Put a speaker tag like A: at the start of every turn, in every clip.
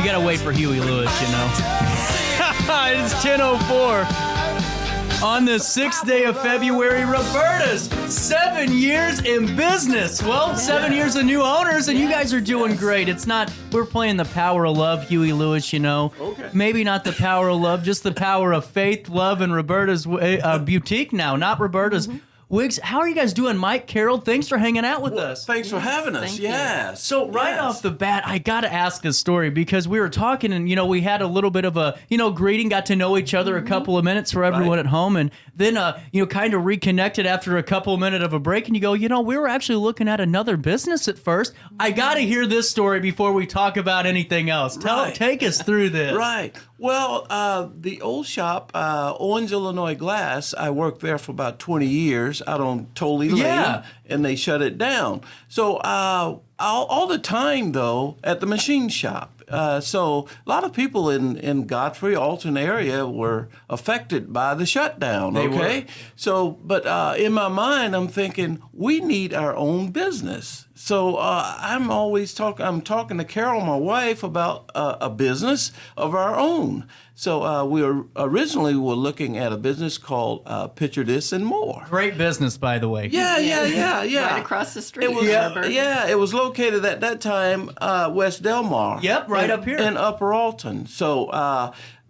A: You got to wait for Huey Lewis, you know. It's 10:04. On the 6th day of February, Roberta's 7 years in business. Well, 7 years of new owners, and you guys are doing great. It's not, we're playing the power of love, Huey Lewis, you know.
B: Okay.
A: Maybe not the power of love, just the power of faith, love, and Roberta's boutique now, not Roberta's wigs. How are you guys doing, Mike, Carol? Thanks for hanging out with us.
B: Thanks for having us.
C: Thank you.
B: Yeah.
A: So right off the bat, I got to ask this story because we were talking and, you know, we had a little bit of a, you know, greeting, got to know each other a couple of minutes for everyone at home. And then, you know, kind of reconnected after a couple of minutes of a break. And you go, you know, we were actually looking at another business at first. I got to hear this story before we talk about anything else. Take us through this.
B: Right. Well, the old shop, Owens, Illinois Glass, I worked there for about 20 years out on Tolley Lane, and they shut it down. So all the time, though, at the machine shop. So a lot of people in Godfrey, Alton area were affected by the shutdown,
A: They were.
B: So, but in my mind, I'm thinking, we need our own business. So I'm talking to Carol, my wife, about a business of our own. So we originally were looking at a business called Picture This and More.
A: Great business, by the way.
B: Yeah.
C: Right across the street.
B: It was,
C: Robert.
B: it was located at that time West Delmar.
A: Yep, right up here.
B: In Upper Alton. So,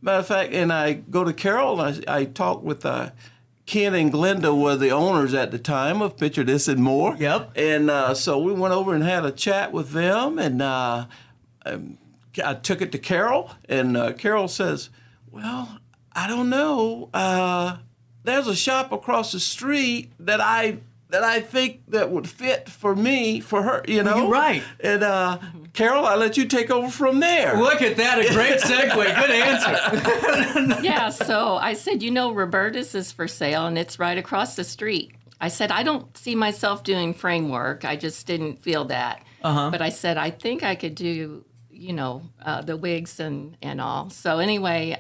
B: matter of fact, and I go to Carol, and I talk with Ken and Glenda were the owners at the time of Picture This and More.
A: Yep.
B: And so we went over and had a chat with them, and I took it to Carol, and Carol says, well, I don't know. There's a shop across the street that I think that would fit for me, for her, you know?
A: You're right.
B: And Carol, I'll let you take over from there.
A: Look at that, a great segue. Good answer.
C: Yeah, so I said, you know, Roberta's is for sale, and it's right across the street. I said, I don't see myself doing framework. I just didn't feel that. But I said, I think I could do, you know, the wigs and all. So anyway,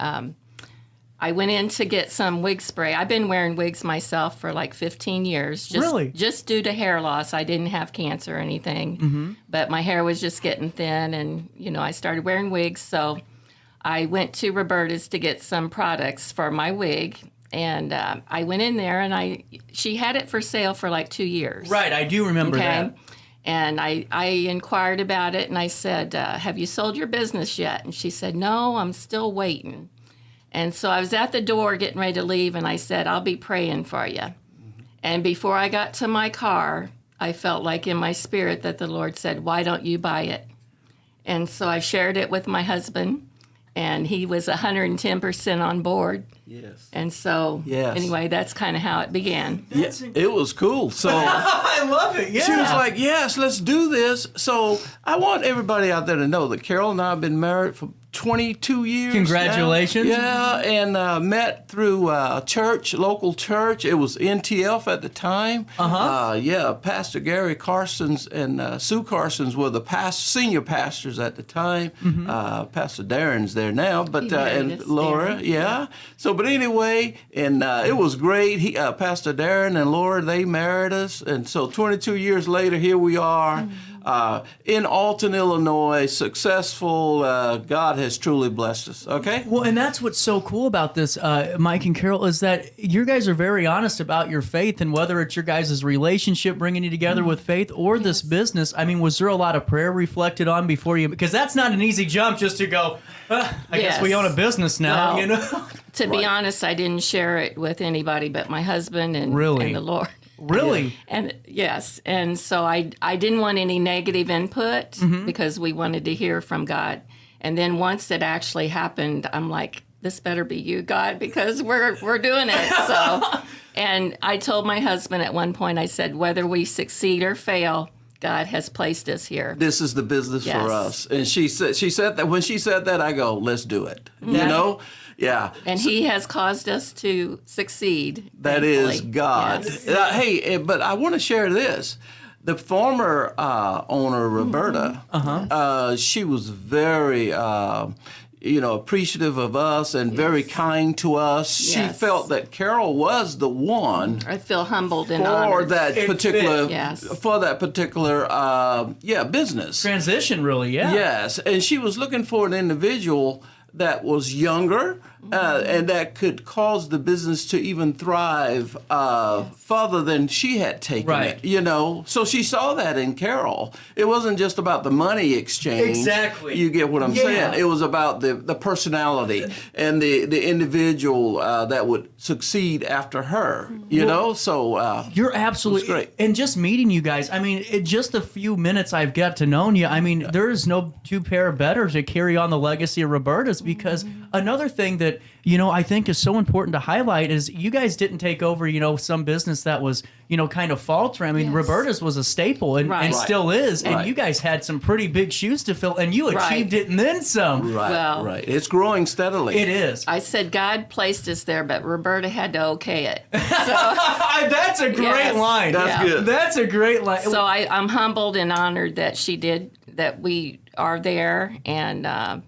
C: I went in to get some wig spray. I've been wearing wigs myself for like 15 years. Just due to hair loss. I didn't have cancer or anything. But my hair was just getting thin, and, you know, I started wearing wigs. So I went to Roberta's to get some products for my wig. And I went in there, and she had it for sale for like 2 years.
A: Right, I do remember that.
C: And I inquired about it, and I said, have you sold your business yet? And she said, no, I'm still waiting. And so I was at the door getting ready to leave, and I said, I'll be praying for you. And before I got to my car, I felt like in my spirit that the Lord said, why don't you buy it? And so I shared it with my husband, and he was 110% on board.
B: Yes.
C: And so, anyway, that's kind of how it began.
B: Yeah, it was cool. So
A: I love it, yeah.
B: she was like, yes, let's do this. So I want everybody out there to know that Carol and I have been married for 22 years.
A: Congratulations.
B: Now. Yeah, and met through a church, local church. It was NTF at the time. Pastor Gary Carsons and Sue Carsons were the senior pastors at the time. Pastor Darren's there now, but and Laura, So, but anyway, and it was great. Pastor Darren and Laura, they married us, and so 22 years later, here we are. In Alton, Illinois, successful. God has truly blessed us. Okay.
A: Well, and that's what's so cool about this, Mike and Carol, is that you guys are very honest about your faith, and whether it's your guys' relationship bringing you together with faith or this business. I mean, was there a lot of prayer reflected on before you? Because that's not an easy jump just to go, I guess we own a business now, you know?
C: To be honest, I didn't share it with anybody but my husband and the Lord.
A: Really?
C: And yes. And so I didn't want any negative input because we wanted to hear from God. And then once it actually happened, I'm like, this better be you, God, because we're doing it. So, and I told my husband at one point, I said, whether we succeed or fail, God has placed us here.
B: This is the business for us. And she said that when she said that, I go, let's do it. You know? Yeah.
C: And he has caused us to succeed.
B: That
C: thankfully.
B: is God.
C: Yes.
B: Hey, but I want to share this. The former owner, Roberta, she was very appreciative of us and very kind to us. She
C: Yes.
B: felt that Carol was the one
C: I feel humbled and
B: for
C: honored.
B: that particular
C: Yes.
B: business.
A: Transition, really, yeah.
B: Yes, and she was looking for an individual that was younger and that could cause the business to even thrive further than she had taken
A: Right.
B: it. So she saw that in Carol. It wasn't just about the money exchange.
A: Exactly.
B: You get what I'm
A: Yeah.
B: saying? It was about the personality and the individual that would succeed after her. So
A: You're absolutely
B: great.
A: And just meeting you guys, I mean, in just a few minutes I've got to know you. I mean, there is no two pair better to carry on the legacy of Roberta's, because another thing that, I think is so important to highlight is you guys didn't take over, some business that was, kind of faltering. I mean,
C: Yes.
A: Roberta's was a staple and
C: Right.
A: still is. And
B: Right.
A: you guys had some pretty big shoes to fill, and you
C: Right.
A: achieved it and then some.
B: right,
C: Well-
B: right. It's growing steadily.
A: It is.
C: I said God placed us there, but Roberta had to okay it.
A: That's a great
C: Yes.
A: line.
B: That's
C: Yeah.
B: good.
A: That's a great line.
C: So I'm humbled and honored that that we are there, and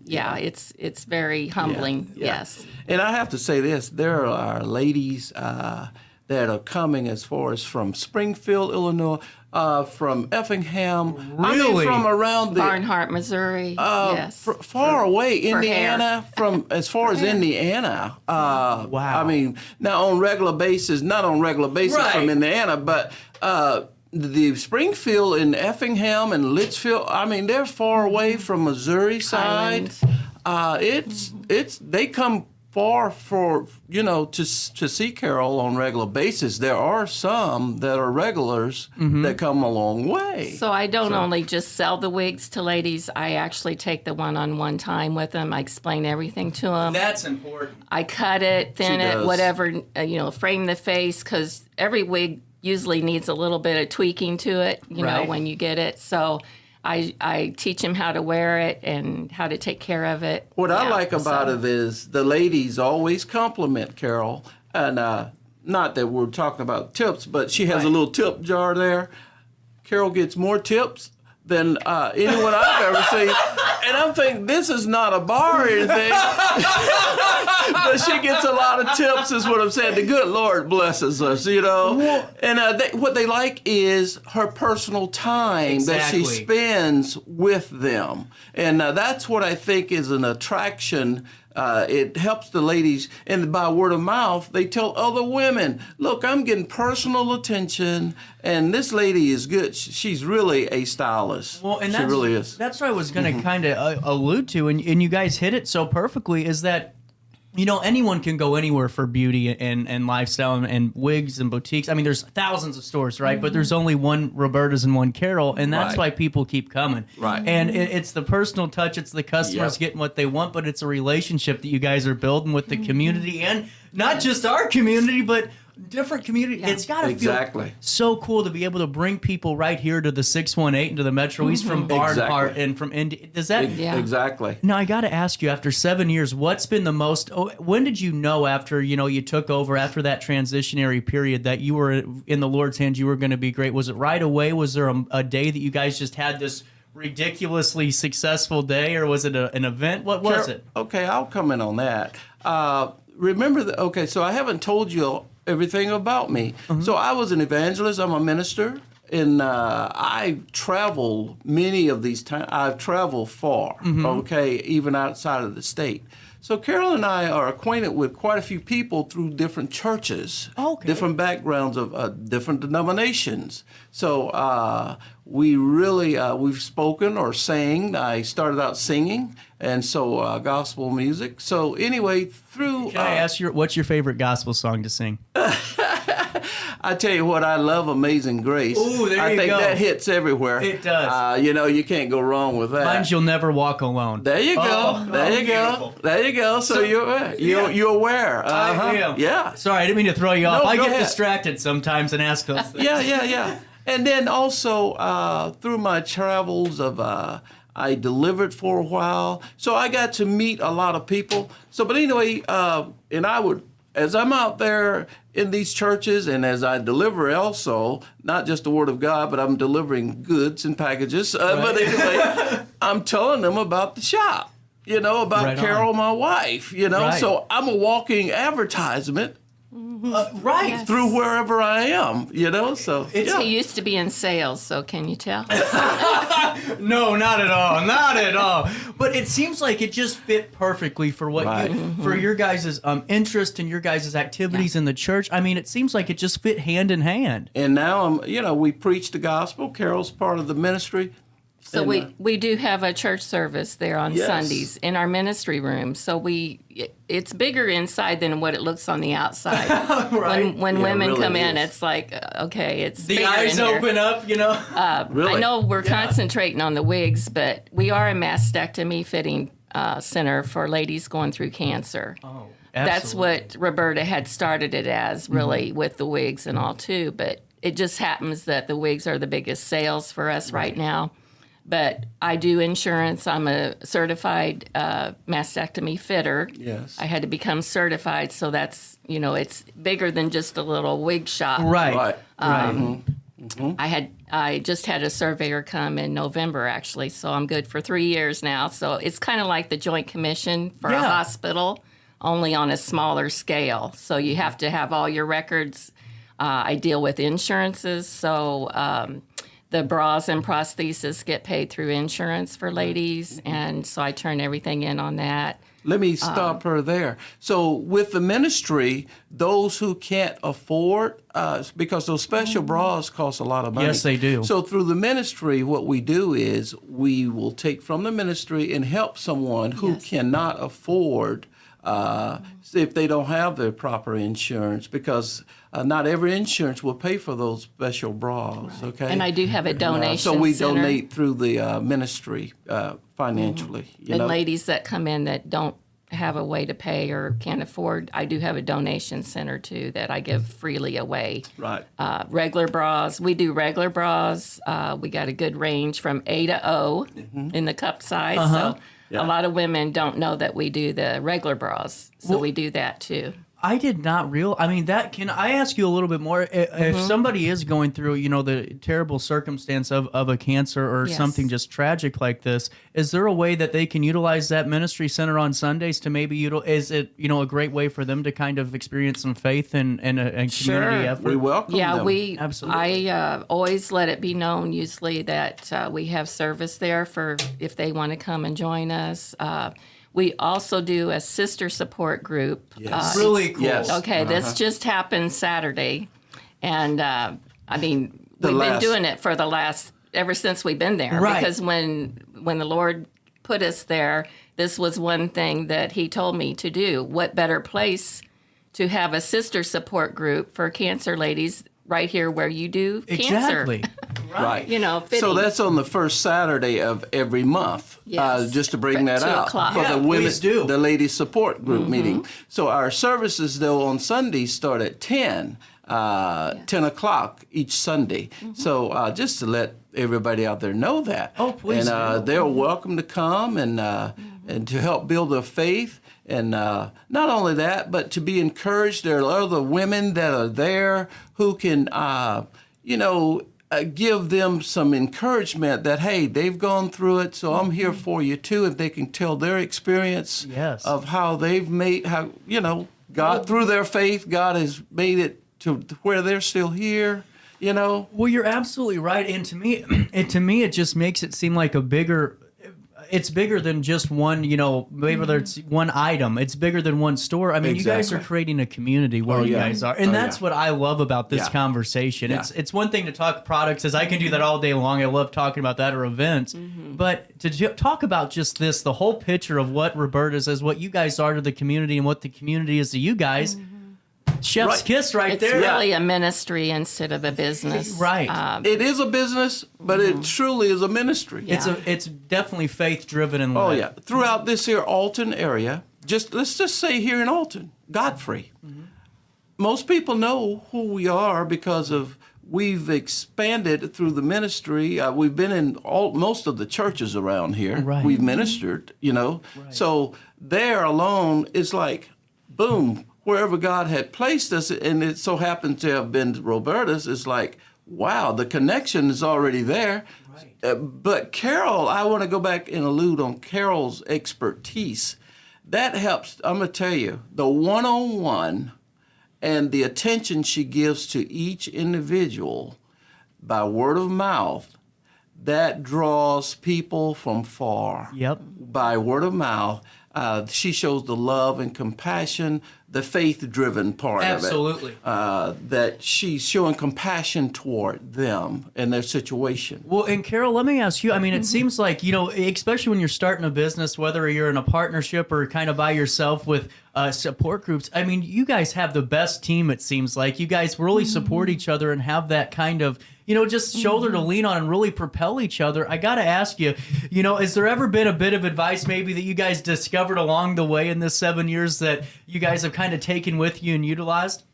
C: it's very humbling.
B: Yeah.
C: Yes.
B: And I have to say this: there are ladies that are coming as far as from Springfield, Illinois, from Effingham,
A: Really?
B: from around the
C: Barnhart, Missouri. Yes.
B: far away,
C: for
B: Indiana, from as far as Indiana.
A: Wow.
B: I mean, not on regular basis
A: Right.
B: from Indiana, but. The Springfield and Effingham and Litchfield, I mean, they're far away from Missouri side.
C: Highlands.
B: They come far for to see Carol on regular basis. There are some that are regulars that come a long way.
C: So I don't only just sell the wigs to ladies. I actually take the one-on-one time with them. I explain everything to them.
A: That's important.
C: I cut it, thin
B: She
C: it,
B: does.
C: whatever, frame the face, because every wig usually needs a little bit of tweaking to it,
A: Right.
C: when you get it. So I teach them how to wear it and how to take care of it.
B: What I like about
C: so-
B: it is the ladies always compliment Carol, and not that we're talking about tips, but she has a
C: Right.
B: little tip jar there. Carol gets more tips than anyone I've ever seen, and I'm thinking this is not a bar or anything, but she gets a lot of tips. Is what I'm saying. The good Lord blesses us, And what they like is her personal time that she
A: Exactly.
B: spends with them, and that's what I think is an attraction. It helps the ladies, and by word of mouth, they tell other women, "Look, I'm getting personal attention, and this lady is good. She's really a stylist.
A: Well, and
B: she
A: that's,
B: really is."
A: That's what I was going to kind of allude to, and you guys hit it so perfectly, is that, anyone can go anywhere for beauty and lifestyle and wigs and boutiques. I mean, there's thousands of stores, right? But there's only one Roberta's and one Carol, and that's
B: Right.
A: why people keep coming.
B: Right.
A: And it's the personal touch, it's the customers
B: Yep.
A: getting what they want, but it's a relationship that you guys are building with the community, and not just our community, but different community.
C: Yeah.
A: It's got to
B: Exactly.
A: feel so cool to be able to bring people right here to the 618 and to the Metro East from Barnhart
B: Exactly.
A: and from Indy. Does that?
C: Yeah.
B: Exactly.
A: Now I got to ask you, after 7 years, what's been the most? When did you know after you took over after that transitionary period that you were in the Lord's hands? You were going to be great. Was it right away? Was there a day that you guys just had this ridiculously successful day, or was it an event? What was it?
B: Okay, I'll comment on that. Remember that? Okay, so I haven't told you everything about me. So I was an evangelist. I'm a minister. And I travel many of these times. I've traveled far, okay, even outside of the state. So Carol and I are acquainted with quite a few people through different churches, different backgrounds of different denominations. So we really, we've spoken or sang. I started out singing, and so gospel music. So anyway, through...
A: Can I ask you, what's your favorite gospel song to sing?
B: I tell you what, I love Amazing Grace.
A: Ooh, there
B: I
A: you
B: think
A: go.
B: that hits everywhere.
A: It does.
B: You can't go wrong with that.
A: Mine's You'll Never Walk Alone.
B: There you go.
A: Oh,
B: there you
A: beautiful.
B: go. There you go. So you're aware.
A: I am.
B: Yeah.
A: Sorry, I didn't mean to throw you off.
B: No,
A: I
B: go
A: get
B: ahead.
A: distracted sometimes and ask those things.
B: Yeah. And then also through my travels I delivered for a while, so I got to meet a lot of people. So, but anyway, and I would, as I'm out there in these churches and as I deliver also, not just the Word of God, but I'm delivering goods and packages. But anyway, I'm telling them about the shop. about
A: Right
B: Carol,
A: on.
B: my wife,
A: Right.
B: So I'm a walking advertisement
A: Right.
B: through wherever I am, so
C: He used to be in sales, so can you tell?
A: No, not at all. Not at all. But it seems like it just fit perfectly for what
B: Right.
A: for your guys' interest and your guys' activities in the church. I mean, it seems like it just fit hand in hand.
B: And now we preach the gospel. Carol's part of the ministry.
C: So
B: And,
C: we do have a church service there on
B: Yes.
C: Sundays in our ministry room. So it's bigger inside than what it looks on the outside.
A: Right.
C: When
B: Yeah, it
C: women
B: really
C: come in,
B: is.
C: it's like, okay, it's
A: The
C: bigger
A: eyes
C: in here.
A: open up,
B: Really?
C: I know we're
A: Yeah.
C: concentrating on the wigs, but we are a mastectomy fitting center for ladies going through cancer.
A: Oh,
C: That's
A: absolutely.
C: what Roberta had started it as, really, with the wigs and all too. But it just happens that the wigs are the biggest sales for us right now. But I do insurance. I'm a certified mastectomy fitter.
B: Yes.
C: I had to become certified, so that's, it's bigger than just a little wig shop.
A: Right.
B: Right.
C: I just had a surveyor come in November, actually, so I'm good for 3 years now. So it's kind of like the Joint Commission for a
A: Yeah.
C: hospital, only on a smaller scale. So you have to have all your records. I deal with insurances, so the bras and prosthesis get paid through insurance for ladies, and so I turn everything in on that.
B: Let me stop her there. So with the ministry, those who can't afford, because those special bras cost a lot of money.
A: Yes, they do.
B: So through the ministry, what we do is we will take from the ministry and help someone who
C: Yes.
B: cannot afford if they don't have their proper insurance, because not every insurance will pay for those special bras. Okay.
C: And I do have a donation
B: so we
C: center.
B: donate through the ministry financially.
C: And ladies that come in that don't have a way to pay or can't afford, I do have a donation center too that I give freely away.
B: Right.
C: Regular bras, we do regular bras. We got a good range from A to O in the cup size. So
B: Yeah.
C: a lot of women don't know that we do the regular bras. So we do that too.
A: I did not can I ask you a little bit more? If somebody is going through, the terrible circumstance of a cancer or
C: Yes.
A: something just tragic like this, is there a way that they can utilize that ministry center on Sundays to maybe is it, a great way for them to kind of experience some faith and community
C: Sure.
A: effort?
B: We welcome
C: Yeah,
B: them.
A: Absolutely.
C: I always let it be known usually that we have service there for if they want to come and join us. We also do a sister support group.
B: Yes.
A: Really cool.
B: Yes.
C: Okay, this just happened Saturday, and we've been doing it for ever since we've been there.
A: Right.
C: Because when the Lord put us there, this was one thing that He told me to do. What better place to have a sister support group for cancer ladies right here where you do cancer?
A: Exactly.
B: Right.
C: Fitting.
B: So that's on the first Saturday of every month.
C: Yes.
B: Just to bring that
C: At 2
B: out
C: o'clock.
B: for
A: Yeah,
B: the women,
A: please do.
B: the ladies support group meeting. So our services though on Sundays start at 10 o'clock each Sunday. So just to let everybody out there know that.
A: Oh, please
B: And
A: do.
B: they're welcome to come and to help build their faith. And not only that, but to be encouraged. There are other women that are there who can, give them some encouragement that, hey, they've gone through it, so I'm here for you too. If they can tell their experience
A: Yes.
B: of how they've God, through their faith, God has made it to where they're still here,
A: Well, you're absolutely right, and to me, it just makes it seem like it's bigger than just one, maybe whether it's one item. It's bigger than one store. I mean, you guys are
B: Exactly.
A: creating a community where you
B: yeah.
A: guys are. And
B: Oh,
A: that's
B: yeah.
A: what I love about this
B: Yeah.
A: conversation.
B: Yeah.
A: It's one thing to talk products, as I can do that all day long. I love talking about that, or events. But to talk about just this, the whole picture of what Roberta's is, what you guys are to the community and what the community is to you guys, chef's
B: Right.
A: kiss right
C: It's
A: there.
C: really a ministry instead of a business.
A: Right.
B: It is a business, but it truly is a ministry.
A: It's definitely faith driven and
B: Oh
A: led.
B: yeah, throughout this here Alton area, let's just say here in Alton, Godfrey. Most people know who we are because of we've expanded through the ministry. We've been in most of the churches around here.
A: Right.
B: We've ministered, So there alone, it's like, boom, wherever God had placed us, and it so happened to have been Roberta's, it's like, wow, the connection is already there. But Carol, I want to go back and allude on Carol's expertise. That helps. I'm going to tell you, the one-on-one and the attention she gives to each individual by word of mouth, that draws people from far.
A: Yep.
B: By word of mouth, she shows the love and compassion, the faith-driven part
A: Absolutely.
B: of it. That she's showing compassion toward them and their situation.
A: Well, and Carol, let me ask you, I mean, it seems like, especially when you're starting a business, whether you're in a partnership or kind of by yourself with support groups, I mean, you guys have the best team, it seems like. You guys really support each other and have that kind of, just shoulder to lean on and really propel each other. I got to ask you, has there ever been a bit of advice maybe that you guys discovered along the way in this 7 years that you guys have kind of taken with you and utilized?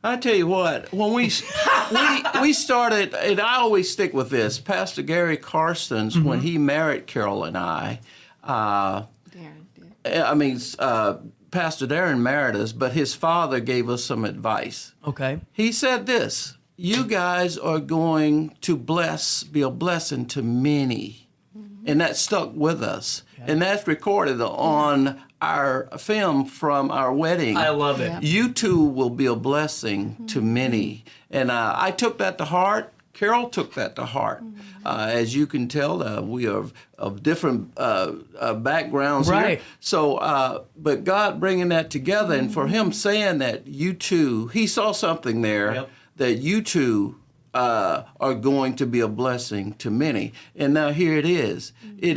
B: I tell you what, when we started, and I always stick with this, Pastor Gary Carson's, when he married Carol and I, Pastor Darren married us, but his father gave us some advice.
A: Okay.
B: He said this: you guys are going to be a blessing to many. And that stuck with us. Okay. And that's recorded on our film from our wedding.
A: I love it.
C: Yeah.
B: You two will be a blessing to many. And I took that to heart. Carol took that to heart. As you can tell, we are of different backgrounds
A: right.
B: here. So, but God bringing that together, and for him saying that you two, he saw something there. Yep. That you two are going to be a blessing to many. And now here it is. It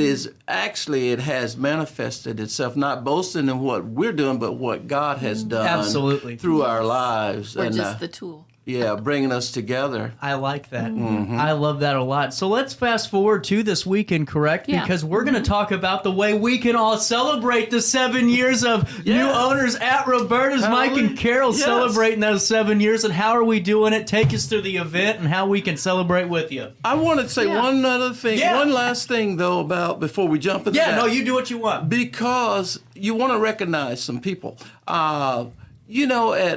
B: has manifested itself, not boasting in what we're doing, but what God has done
A: Absolutely.
B: Through our lives.
C: We're just the tool.
B: Yeah, bringing us together.
A: I like that. I love that a lot. So let's fast forward to this weekend, correct?
C: Yeah.
A: Because we're going to talk about the way we can all celebrate the 7 years of new owners at Roberta's. Mike and Carol celebrating those 7 years, and how are we doing it? Take us through the event and how we can celebrate with you.
B: I want to say one other thing, one last thing though, about before we jump into that.
A: No, you do what you want.
B: Because you want to recognize some people. At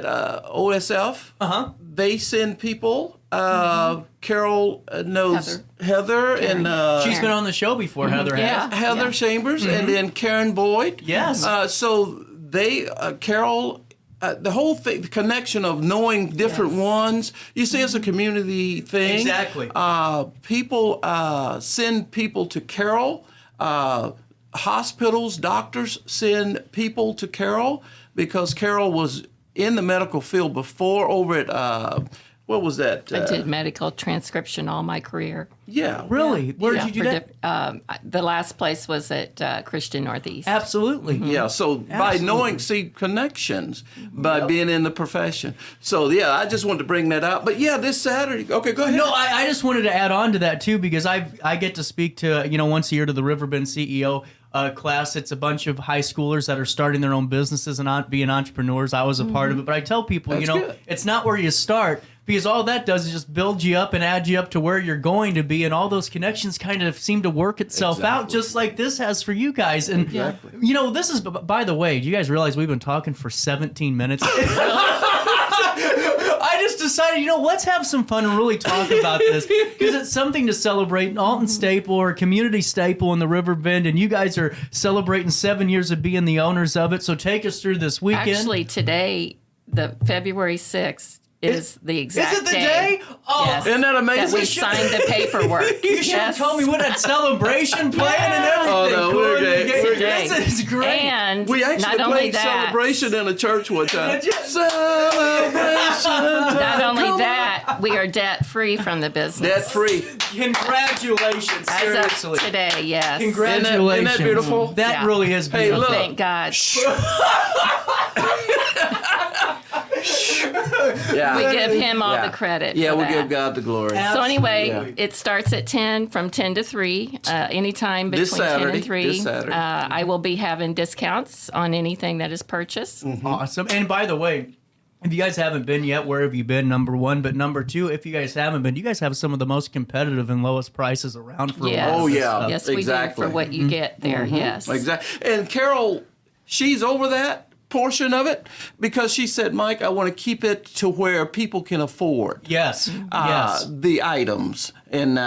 B: OSF, they send people. Carol knows Heather and
A: she's been on the show before. Heather has.
B: Heather Chambers, and then Karen Boyd.
A: Yes.
B: So they, Carol, the whole thing, the connection of knowing different ones. You see, it's a community thing.
A: Exactly.
B: People send people to Carol. Hospitals, doctors send people to Carol because Carol was in the medical field before over at, what was that?
C: I did medical transcription all my career.
B: Yeah.
A: Really? Where did you do that?
C: The last place was at Christian Northeast.
A: Absolutely.
B: Yeah, so by knowing, connections, by being in the profession. So, I just wanted to bring that out. But, this Saturday. Okay, go ahead.
A: No, I just wanted to add on to that, too, because I get to speak to, once a year to the RiverBend CEO class. It's a bunch of high schoolers that are starting their own businesses and being entrepreneurs. I was a part of it. But I tell people, it's not where you start, because all that does is just build you up and add you up to where you're going to be. And all those connections kind of seem to work itself out, just like this has for you guys. And, this is, by the way, do you guys realize we've been talking for 17 minutes? I just decided, let's have some fun and really talk about this, because it's something to celebrate. Alton staple or community staple in the RiverBend, and you guys are celebrating 7 years of being the owners of it. So take us through this weekend.
C: Actually, today, the February 6th, is the exact
A: Is it the day? Oh,
C: yes,
B: isn't that amazing?
C: That we signed the paperwork.
A: You should have told me what that celebration plan and everything.
B: Oh, no, we're great.
A: This is great.
C: And
B: we actually
C: not only
B: played
C: that,
B: Celebration in a church one time.
A: Celebration
C: not only that, we are debt-free from the business.
B: Debt-free.
A: Congratulations,
C: As
A: seriously.
C: of today, yes.
A: Congratulations.
B: Isn't that beautiful?
A: That really is
B: Hey,
A: beautiful.
B: look.
C: Thank God. We give him all the credit.
B: Yeah,
C: for
B: we
C: that.
B: give God the glory.
C: So anyway, it starts at 10, from 10 to 3, anytime between
B: This Saturday,
C: 10 and 3.
B: this Saturday.
C: I will be having discounts on anything that is purchased.
A: Awesome. And by the way, if you guys haven't been yet, where have you been? Number one. But number two, if you guys haven't been, you guys have some of the most competitive and lowest prices around for
C: Yes.
A: a while.
B: Oh, yeah.
C: Yes, we
B: exactly.
C: do for what you get there, yes.
B: Exactly. And Carol, she's over that portion of it because she said, Mike, I want to keep it to where people can afford
A: Yes. Yes.
B: the items. And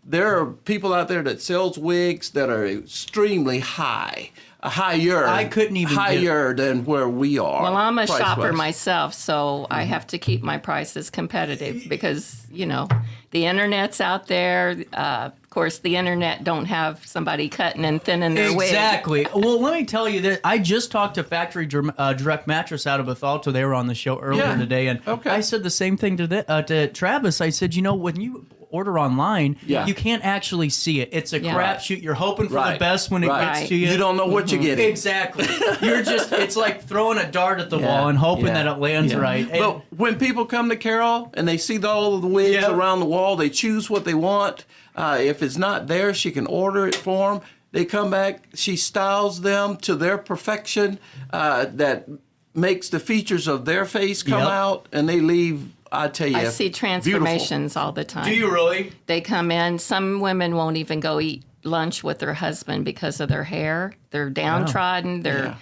B: there are people out there that sells wigs that are extremely high. Higher.
A: I couldn't even
B: higher than where we are.
C: Well, I'm a shopper
B: price-wise.
C: myself, so I have to keep my prices competitive because, you know, the internet's out there. Of course, the internet don't have somebody cutting and thinning their wig.
A: Exactly. Well, let me tell you that I just talked to Factory Direct Mattress out of Bethalto. They were on the show earlier today, and I said the same thing to Travis. I said, you know, when you order online, you can't actually see it. It's a crapshoot. You're hoping for the best when it gets to you.
B: You don't know what you're getting.
A: Exactly. You're just, it's like throwing a dart at the wall and hoping that it lands right. And,
B: but when people come to Carol and they see all of the wigs around the wall, they choose what they want. If it's not there, she can order it for them. They come back, she styles them to their perfection that makes the features of their face come out, and they leave. I tell you,
C: I see transformations all the time.
A: do you really?
C: They come in. Some women won't even go eat lunch with their husband because of their hair. They're downtrodden. They're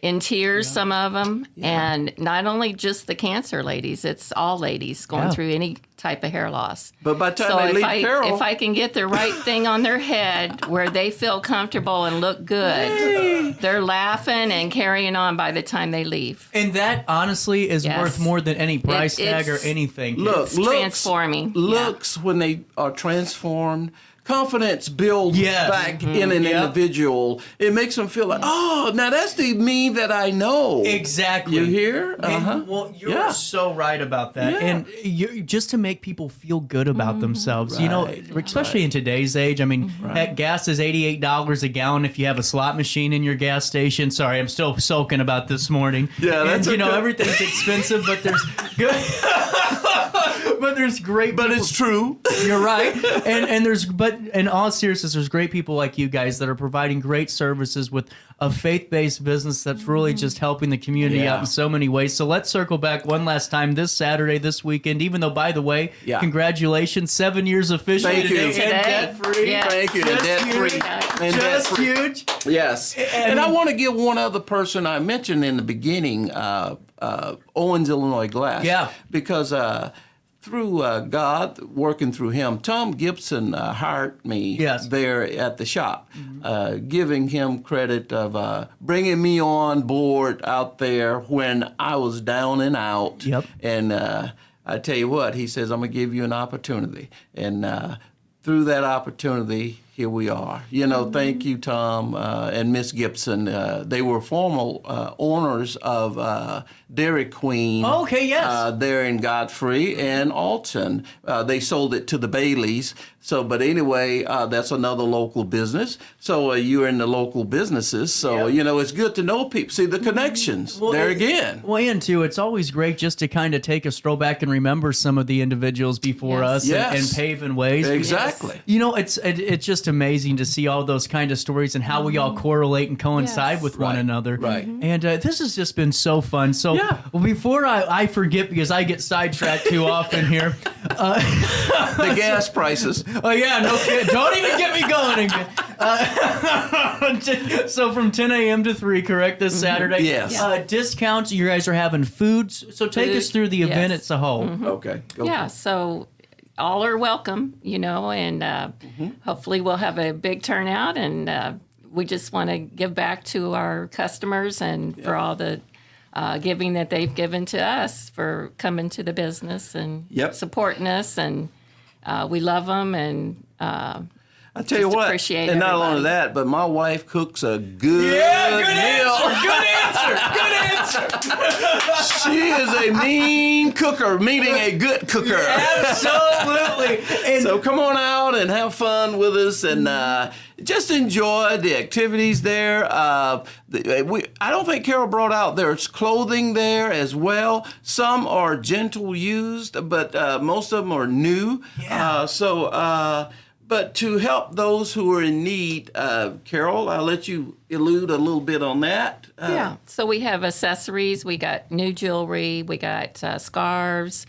C: in tears, some of them. And not only just the cancer ladies, it's all ladies going through any type of hair loss.
B: But by the time they leave Carol,
C: if I can get the right thing on their head where they feel comfortable and look good, they're laughing and carrying on by the time they leave.
A: And that honestly is worth more than any price tag or anything.
B: Looks
C: transforming.
B: Looks when they are transformed. Confidence builds back in an individual. It makes them feel like, oh, now that's the me that I know.
A: Exactly.
B: You hear?
A: And, well, you're so right about that. And just to make people feel good about themselves, you know, especially in today's age. I mean, heck, gas is $88 a gallon if you have a slot machine in your gas station. Sorry, I'm still soaking about this morning.
B: Yeah,
A: and,
B: that's
A: you know, everything's expensive, but there's good. But there's great people.
B: But it's true.
A: You're right. And there's, but in all seriousness, there's great people like you guys that are providing great services with a faith-based business that's really just helping the community out in so many ways. So let's circle back one last time this Saturday, this weekend, even though, by the way, congratulations, 7 years officially
B: Thank you.
A: and debt-free.
C: Yes.
B: Thank you. And debt-free. And
A: Just
B: debt-free.
A: huge.
B: Yes. And I want to give one other person I mentioned in the beginning, Owens, Illinois Glass.
A: Yeah.
B: Because through God working through him, Tom Gibson hired me there at the shop, giving him credit of bringing me on board out there when I was down and out.
A: Yep.
B: And I tell you what, he says, I'm going to give you an opportunity. And through that opportunity, here we are. You know, thank you, Tom and Miss Gibson. They were former owners of Dairy Queen.
A: Oh, okay, yes.
B: There in Godfrey and Alton. They sold it to the Baileys. So, but anyway, that's another local business. So you're in the local businesses. So, you know, it's good to know people. See the connections there again.
A: Well, and too, it's always great just to kind of take a stroll back and remember some of the individuals before us and paving ways.
B: Exactly.
A: You know, it's just amazing to see all those kind of stories and how we all correlate and coincide with one another.
B: Right.
A: And this has just been so fun. So before I forget, because I get sidetracked too often here.
B: The gas prices.
A: Oh, yeah, no kidding. Don't even get me going again. So from 10 a.m. to 3, correct, this Saturday?
B: Yes.
A: Discounts, you guys are having foods. So take us through the event as a whole.
B: Okay.
C: So all are welcome, you know, and hopefully we'll have a big turnout. And we just want to give back to our customers and for all the giving that they've given to us for coming to the business and supporting us. And we love them, and I
B: tell you what,
C: appreciate
B: and not
C: everybody.
B: only that, but my wife cooks a good meal.
A: Good answer.
B: She is a mean cooker, meaning a good cooker.
A: Absolutely. And
B: So come on out and have fun with us, and just enjoy the activities there. I don't think Carol brought out, there's clothing there as well. Some are gentle used, but most of them are new. But to help those who are in need, Carol, I'll let you allude a little bit on that.
C: So we have accessories. We got new jewelry. We got scarves.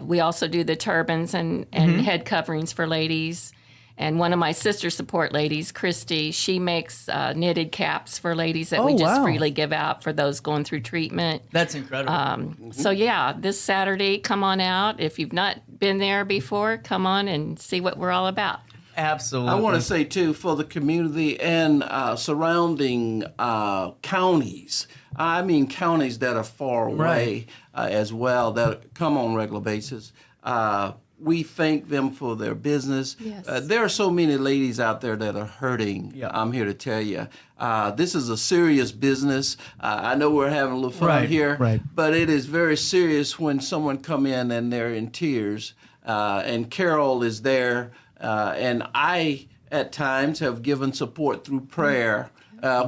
C: We also do the turbans and head coverings for ladies. And one of my sister support ladies, Christy, she makes knitted caps for ladies that we just freely give out for those going through treatment.
A: that's incredible.
C: So this Saturday, come on out. If you've not been there before, come on and see what we're all about.
A: Absolutely.
B: I want to say, too, for the community and surrounding counties, I mean counties that are far away as well, that come on a regular basis, we thank them for their business.
C: Yes.
B: There are so many ladies out there that are hurting.
A: Yeah.
B: I'm here to tell you. This is a serious business. I know we're having a little fun here, but it is very serious when someone come in and they're in tears. And Carol is there, and I, at times, have given support through prayer.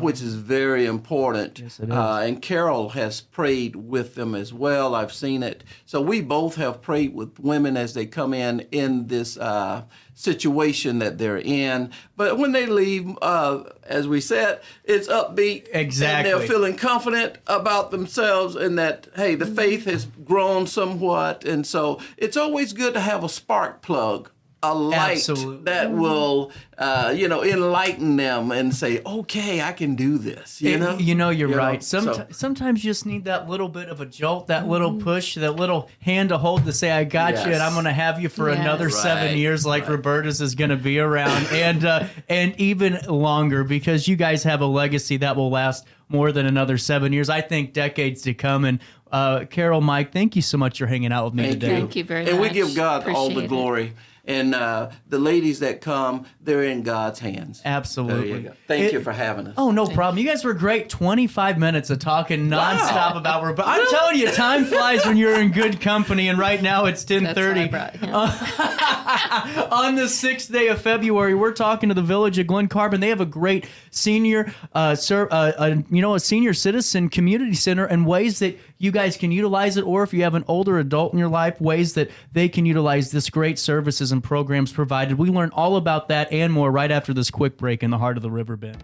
B: Which is very important.
A: Yes, it is.
B: And Carol has prayed with them as well. I've seen it. So we both have prayed with women as they come in this situation that they're in. But when they leave, as we said, it's upbeat.
A: Exactly.
B: And they're feeling confident about themselves and that, hey, the faith has grown somewhat. And so it's always good to have a spark plug. A light that will, enlighten them and say, okay, I can do this.
A: You're right. Sometimes you just need that little bit of a jolt, that little push, that little hand to hold to say, I got you, and I'm going to have you for another 7 years like Roberta's is going to be around, and even longer, because you guys have a legacy that will last more than another 7 years. I think decades to come. And Carol, Mike, thank you so much for hanging out with me today.
C: Thank you very much.
B: And we give God all the
C: Appreciate
B: glory. And the ladies that come, they're in God's hands.
A: Absolutely.
B: There you go. Thank you for having us.
A: Oh, no problem. You guys were great. 25 minutes of talking nonstop about Roberta. I'm telling you, time flies when you're in good company, and right now it's 10:30. On the 6th day of February, we're talking to the Village of Glen Carbon. They have a great senior, a senior citizen community center, and ways that you guys can utilize it, or if you have an older adult in your life, ways that they can utilize this great services and programs provided. We learn all about that and more right after this quick break in the heart of the River Bend.